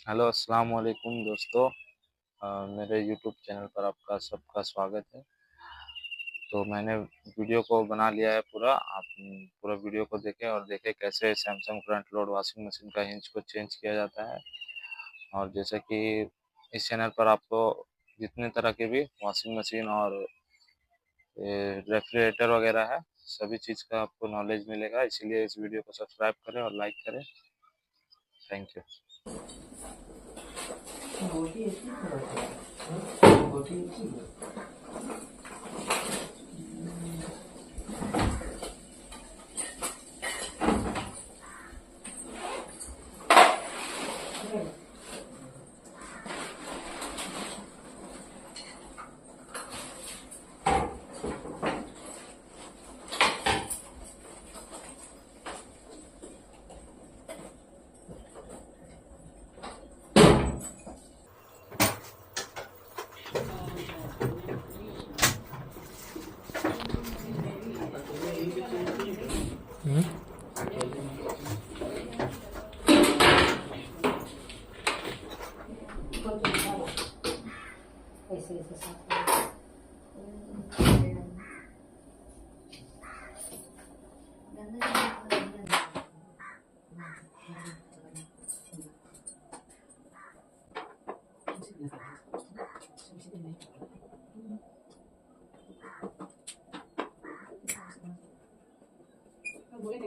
Hello अस्सलाम वालेकुम दोस्तों। मेरे यूट्यूब चैनल पर आपका सबका स्वागत है। तो मैंने वीडियो को बना लिया है पूरा। आप पूरा वीडियो को देखें और देखें कैसे Samsung front load washing machine का हिंज को चेंज किया जाता है। और जैसे कि इस चैनल पर आपको जितने तरह के भी वॉशिंग मशीन और रेफ्रिजरेटर वगैरह है, सभी चीज़ का आपको नॉलेज मिलेगा। इसीलिए इस वीडियो को सब्सक्राइब करें और लाइक करें। Thank you.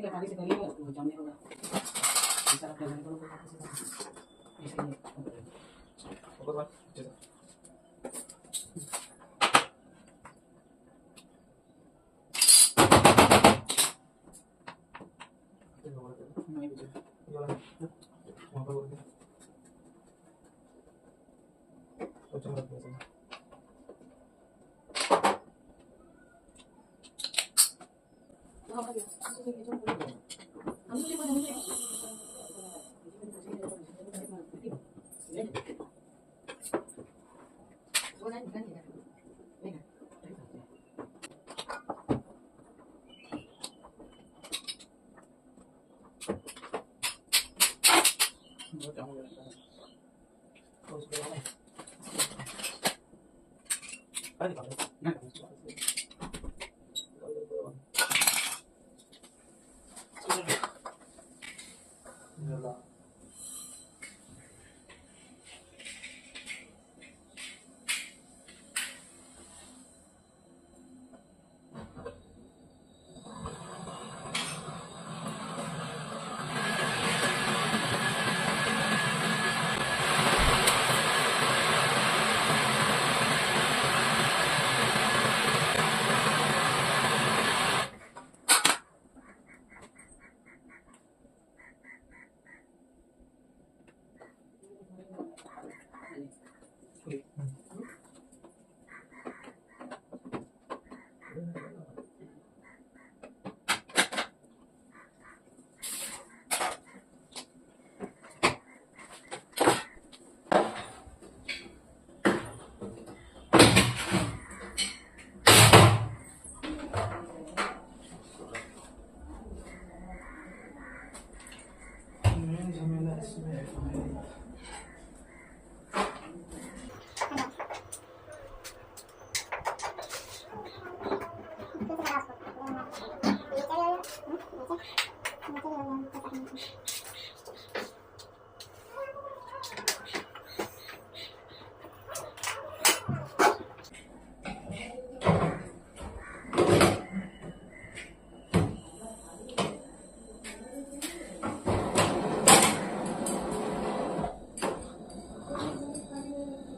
पानी से करिएगा उसको जाने होगा ऐसा आप करने को इसलिए ओके बात चलो नहीं बुझे ये वाला वहां पर बोल दे तो चल रहा है हां आ गया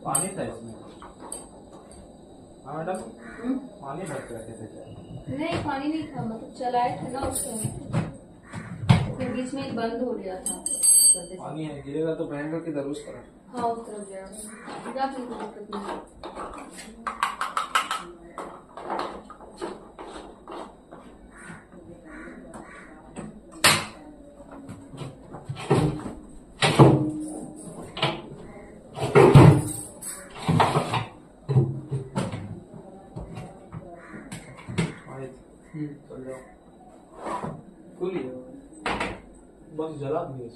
पानी था इसमें। हाँ मैडम पानी भर के रखे थे क्या? नहीं पानी नहीं था, मतलब चलाए थे ना उससे, फिर बीच में बंद हो गया था। पानी है गिरेगा तो भयंकर की जरूर करा। हाँ उस तरफ गया कोई दिक्कत नहीं। चल जाओ खुली है बस जला दिए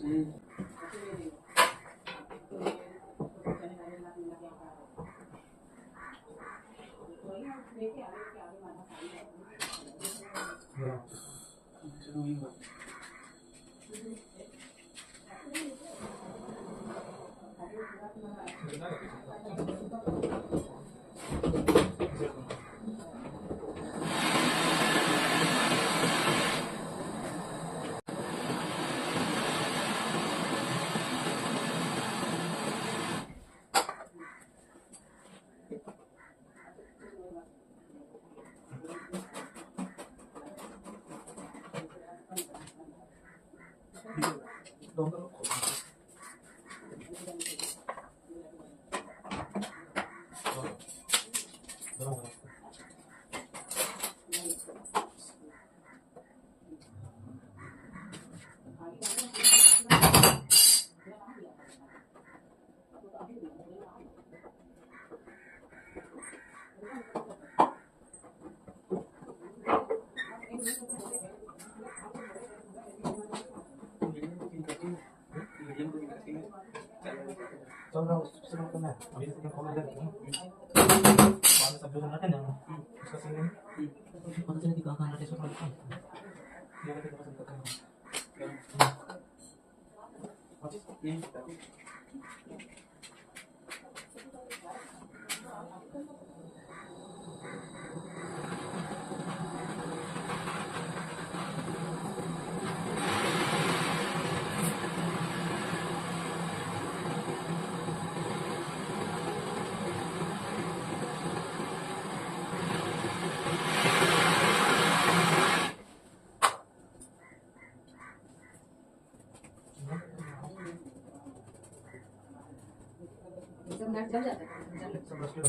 सब नट जम जाता है।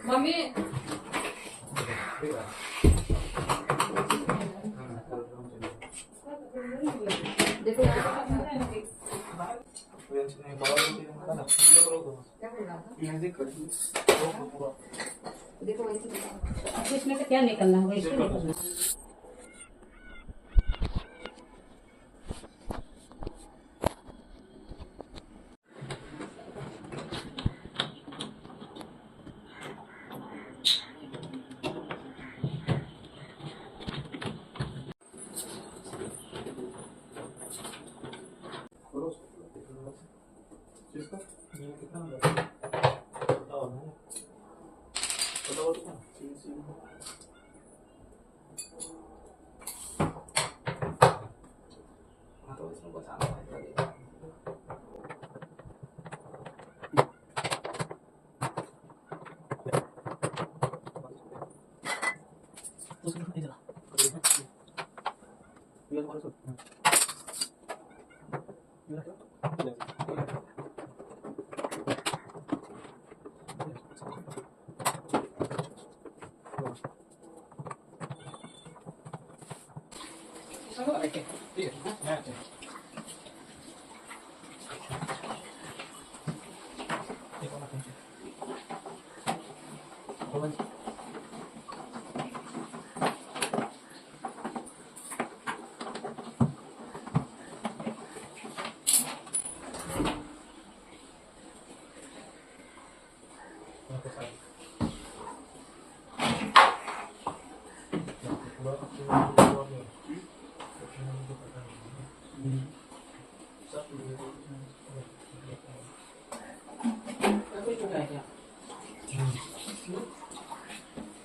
मम्मी देखो देखो इसमें से क्या निकलना है इसमें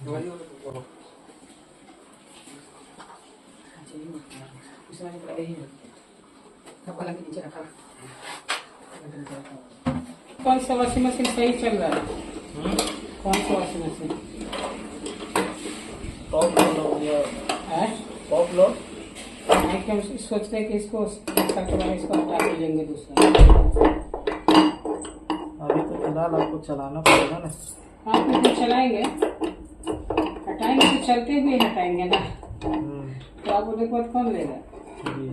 वही वो चाहिए मत यार। इस वाले को लगे ही नहीं सब पलंग के नीचे रखा कौन सा वॉशिंग मशीन सही चल रहा है कौन सा वॉशिंग मशीन टॉप लोड हो गया है टॉप लोड हम सोचते हैं कि इसको इसको हटा के लेंगे दूसरा अभी तो फिलहाल आपको चलाना पड़ेगा ना हाँ फिर चलाएंगे हटाएंगे तो चलते हुए हटाएंगे ना तो आप उन्हें बहुत कौन लेगा जी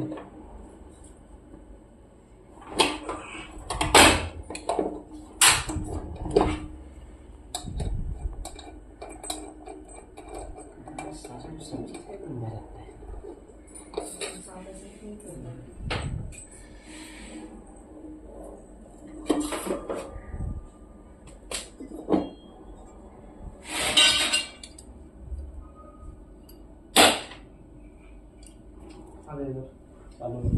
अरे इधर चालू है।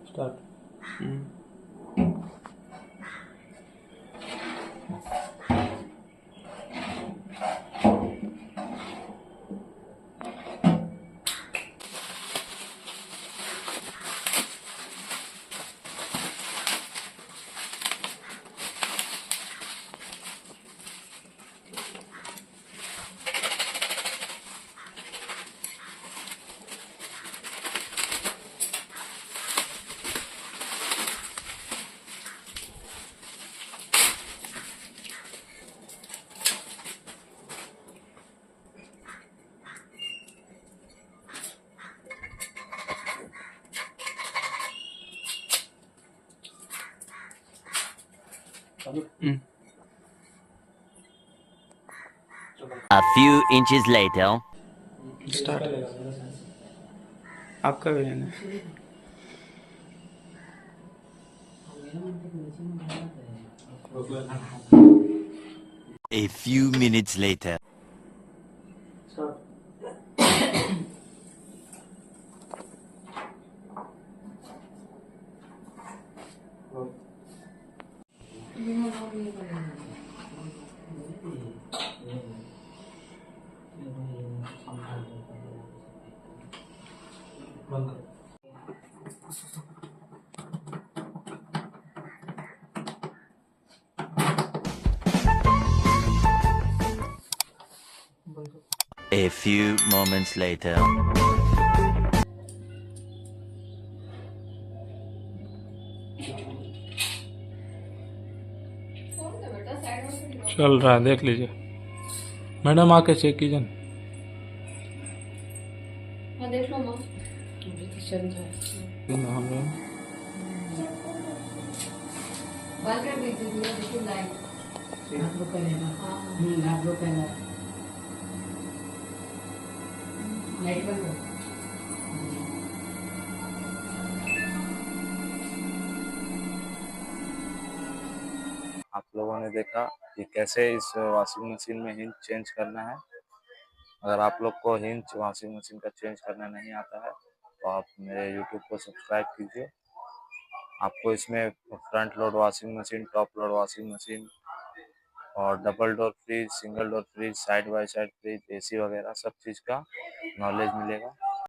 Start A few inches later. Start आपका भी लेना है A few minutes later. A few moments later. चल रहा है देख लीजिए मैडम आके चेक कीजिए ना। हाँ देख लो माँ अभी तो चल रहा है हमें बाल कर दीजिए देखिए लाइट आप लोग का लेना हाँ आप लोग का लाइट बंद हो आप लोगों ने देखा कि कैसे इस वॉशिंग मशीन में हिंच चेंज करना है। अगर आप लोग को हिंच वॉशिंग मशीन का चेंज करना नहीं आता है तो आप मेरे यूट्यूब को सब्सक्राइब कीजिए। आपको इसमें front load washing machine, top load washing machine और double door fridge, single door fridge, side by side fridge, AC वगैरह सब चीज़ का नॉलेज मिलेगा।